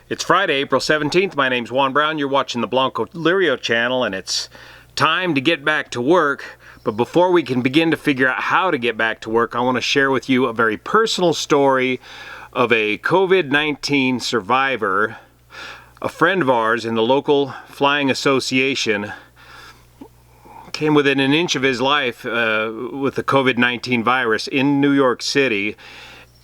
It's Friday, April 17th. My name's Juan Brown. You're watching the Blanco Lirio channel, and it's time to get back to work. But before we can begin to figure out how to get back to work, I want to share with you a very personal story of a COVID-19 survivor. A friend of ours in the local flying association came within an inch of his life with the COVID-19 virus in New York City.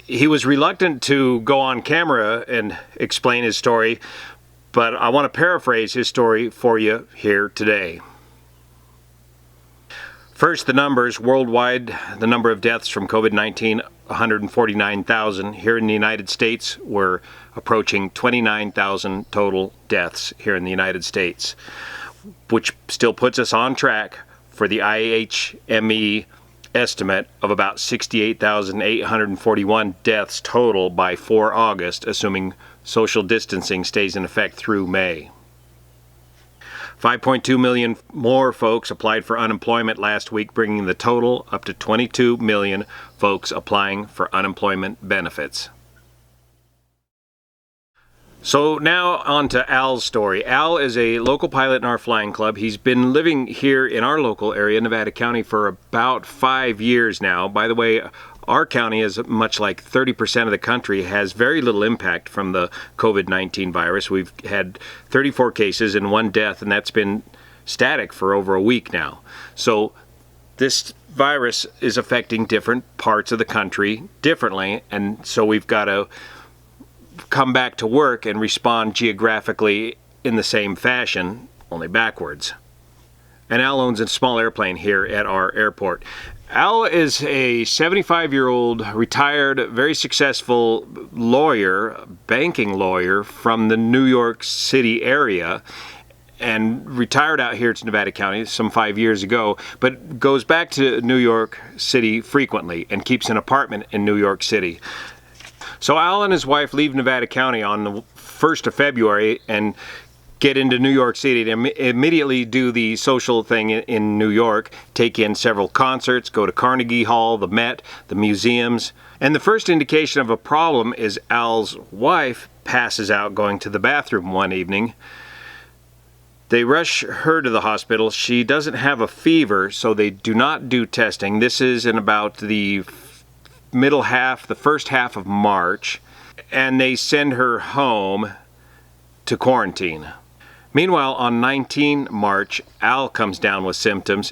He was reluctant to go on camera and explain his story, but I want to paraphrase his story for you here today. First, the numbers. Worldwide, the number of deaths from COVID-19, 149,000. Here in the United States, we're approaching 29,000 total deaths here in the United States, which still puts us on track for the IHME estimate of about 68,841 deaths total by 4 August, assuming social distancing stays in effect through May. 5.2 million more folks applied for unemployment last week, bringing the total up to 22 million folks applying for unemployment benefits. So now on to Al's story. Al is a local pilot in our flying club. He's been living here in our local area, Nevada County, for about 5 years now. By the way, our county, is much like 30% of the country, has very little impact from the COVID-19 virus. We've had 34 cases and 1 death, and that's been static for over a week now. So this virus is affecting different parts of the country differently, and so we've got to come back to work and respond geographically in the same fashion, only backwards. And Al owns a small airplane here at our airport. Al is a 75-year-old retired, very successful lawyer, banking lawyer from the New York City area, and retired out here to Nevada County some 5 years ago, but goes back to New York City frequently and keeps an apartment in New York City. So Al and his wife leave Nevada County on the 1st of February and get into New York City to immediately do the social thing in New York, take in several concerts, go to Carnegie Hall, the Met, the museums. And the first indication of a problem is Al's wife passes out going to the bathroom one evening. They rush her to the hospital. She doesn't have a fever, so they do not do testing. This is in about the first half of March, and they send her home to quarantine. Meanwhile, on 19 March, Al comes down with symptoms.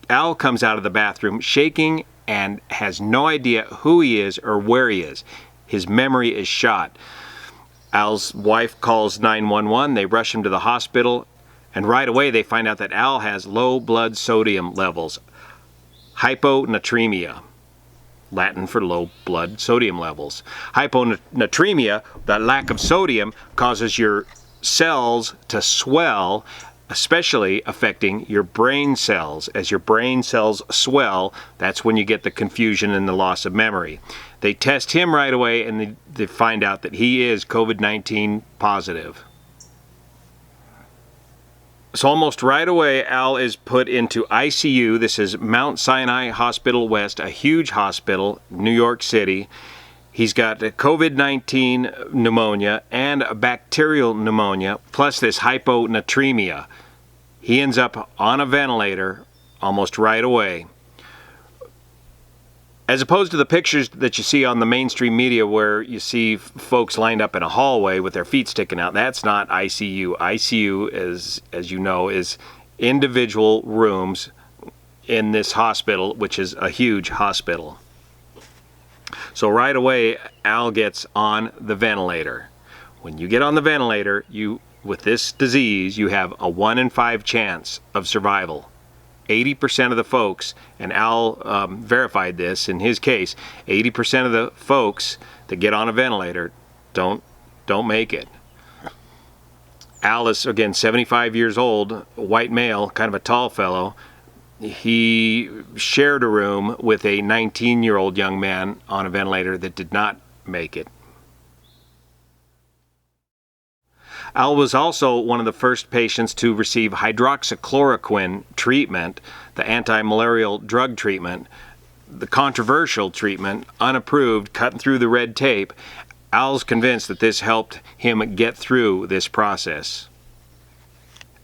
Al comes out of the bathroom shaking and has no idea who he is or where he is. His memory is shot. Al's wife calls 911. They rush him to the hospital, and right away they find out that Al has low blood sodium levels, hyponatremia. Latin for low blood sodium levels. Hyponatremia, the lack of sodium, causes your cells to swell, especially affecting your brain cells. As your brain cells swell, that's when you get the confusion and the loss of memory. They test him right away, and they find out that he is COVID-19 positive. So almost right away, Al is put into ICU. This is Mount Sinai Hospital West, a huge hospital, New York City. He's got COVID-19 pneumonia and a bacterial pneumonia, plus this hyponatremia. He ends up on a ventilator almost right away. As opposed to the pictures that you see on the mainstream media where you see folks lined up in a hallway with their feet sticking out, that's not ICU. ICU, as you know, is individual rooms in this hospital, which is a huge hospital. So right away, Al gets on the ventilator. When you get on the ventilator, with this disease, you have a 1 in 5 chance of survival. 80% of the folks, and Al verified this in his case, 80% of the folks that get on a ventilator don't make it. Al is, again, 75 years old, white male, kind of a tall fellow. He shared a room with a 19-year-old young man on a ventilator that did not make it. Al was also one of the first patients to receive hydroxychloroquine treatment, the anti-malarial drug treatment, the controversial treatment, unapproved, cutting through the red tape. Al's convinced that this helped him get through this process.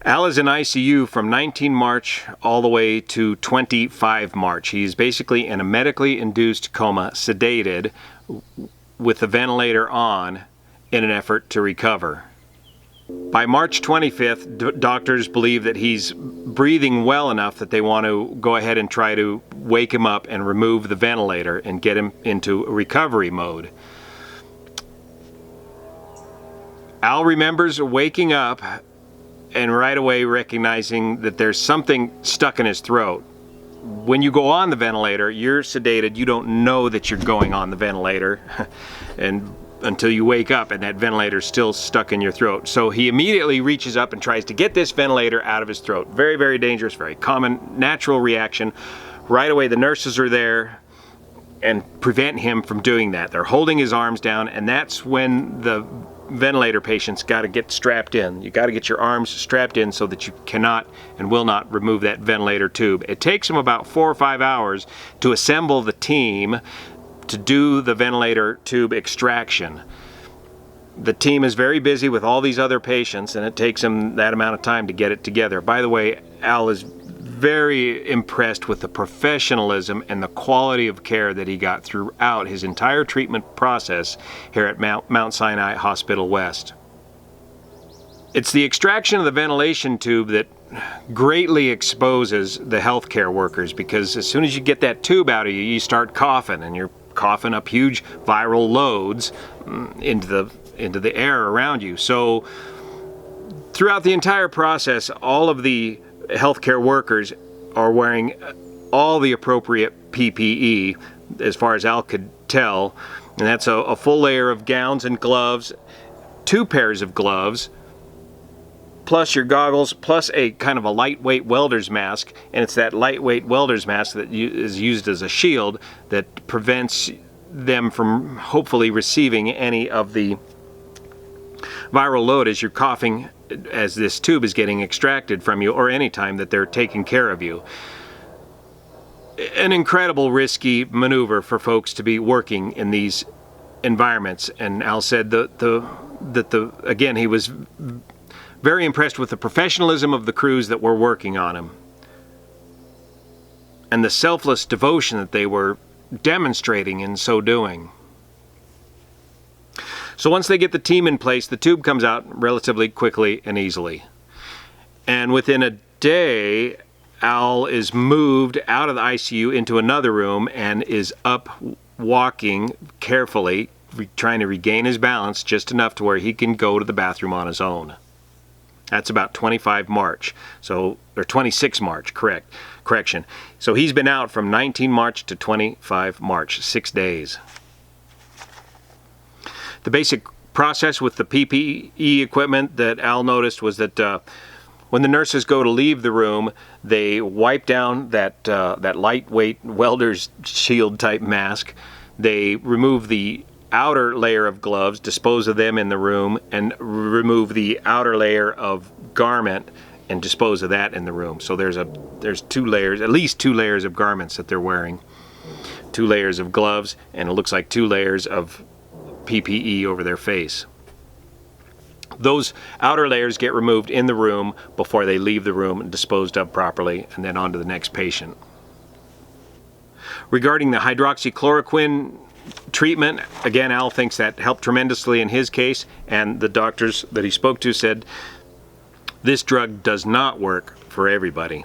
Al is in ICU from 19 March all the way to 25 March. He's basically in a medically induced coma, sedated, with the ventilator on in an effort to recover. By March 25th, doctors believe that he's breathing well enough that they want to go ahead and try to wake him up and remove the ventilator and get him into recovery mode. Al remembers waking up and right away recognizing that there's something stuck in his throat. When you go on the ventilator, you're sedated, you don't know that you're going on the ventilator and until you wake up and that ventilator's still stuck in your throat. So he immediately reaches up and tries to get this ventilator out of his throat. Very, very dangerous, very common, natural reaction. Right away the nurses are there and prevent him from doing that. They're holding his arms down, and that's when the ventilator patient's got to get strapped in. You got to get your arms strapped in so that you cannot and will not remove that ventilator tube. It takes them about 4 or 5 hours to assemble the team to do the ventilator tube extraction. The team is very busy with all these other patients, and it takes them that amount of time to get it together. By the way, Al is very impressed with the professionalism and the quality of care that he got throughout his entire treatment process here at Mount Sinai Hospital West. It's the extraction of the ventilation tube that greatly exposes the healthcare workers, because as soon as you get that tube out of you, you start coughing, and you're coughing up huge viral loads into the air around you. So throughout the entire process, all of the healthcare workers are wearing all the appropriate PPE, as far as Al could tell, and that's a full layer of gowns and gloves, 2 pairs of gloves, plus your goggles, plus a kind of a lightweight welder's mask, and it's that lightweight welder's mask that is used as a shield that prevents them from hopefully receiving any of the viral load as you're coughing, as this tube is getting extracted from you, or any time that they're taking care of you. An incredible risky maneuver for folks to be working in these environments, and Al said that again, he was very impressed with the professionalism of the crews that were working on him and the selfless devotion that they were demonstrating in so doing. So once they get the team in place, the tube comes out relatively quickly and easily. And within a day, Al is moved out of the ICU into another room and is up walking carefully, trying to regain his balance just enough to where he can go to the bathroom on his own. That's about 25 March, or 26 March, correction. So he's been out from 19 March to 25 March, 6 days. The basic process with the PPE equipment that Al noticed was that when the nurses go to leave the room, they wipe down that lightweight welder's shield type mask. They remove the outer layer of gloves, dispose of them in the room, and remove the outer layer of garment and dispose of that in the room. So there's 2 layers, at least 2 layers of garments that they're wearing. 2 layers of gloves, and it looks like 2 layers of PPE over their face. Those outer layers get removed in the room before they leave the room and disposed of properly, and then on to the next patient. Regarding the hydroxychloroquine treatment, again, Al thinks that helped tremendously in his case, and the doctors that he spoke to said this drug does not work for everybody.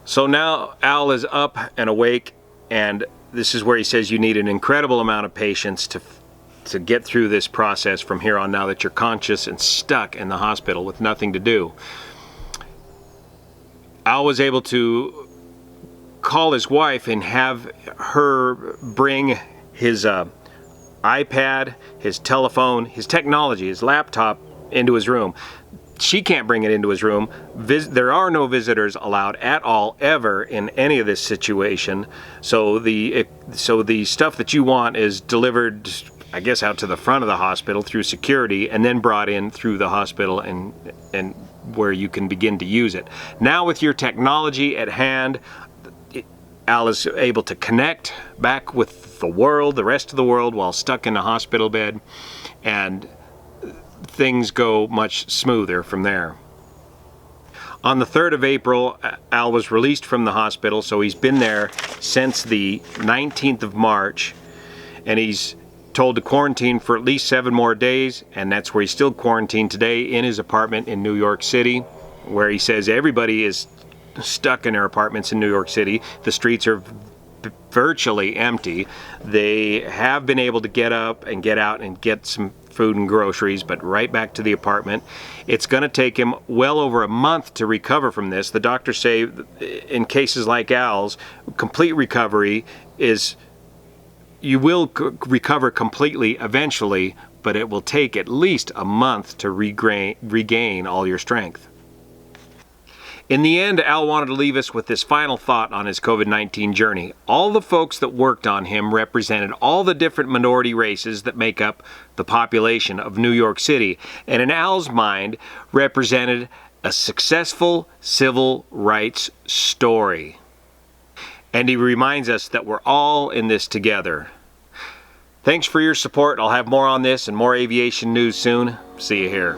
So now Al is up and awake, and this is where he says you need an incredible amount of patience to get through this process from here on, now that you're conscious and stuck in the hospital with nothing to do. Al was able to call his wife and have her bring his iPad, his telephone, his technology, his laptop into his room. She can't bring it into his room. There are no visitors allowed at all, ever, in any of this situation. So the stuff that you want is delivered, I guess, out to the front of the hospital through security, and then brought in through the hospital and where you can begin to use it. Now with your technology at hand, Al is able to connect back with the world, the rest of the world, while stuck in a hospital bed, and things go much smoother from there. On the 3rd of April, Al was released from the hospital, so he's been there since the 19th of March, and he's told to quarantine for at least 7 more days, and that's where he's still quarantined today in his apartment in New York City, where he says everybody is stuck in their apartments in New York City. The streets are virtually empty. They have been able to get up and get out and get some food and groceries, but right back to the apartment. It's going to take him well over a month to recover from this. The doctors say in cases like Al's, complete recovery is, you will recover completely eventually, but it will take at least a month to regain all your strength. In the end, Al wanted to leave us with this final thought on his COVID-19 journey. All the folks that worked on him represented all the different minority races that make up the population of New York City, and in Al's mind, represented a successful civil rights story. And he reminds us that we're all in this together. Thanks for your support. I'll have more on this and more aviation news soon. See you here.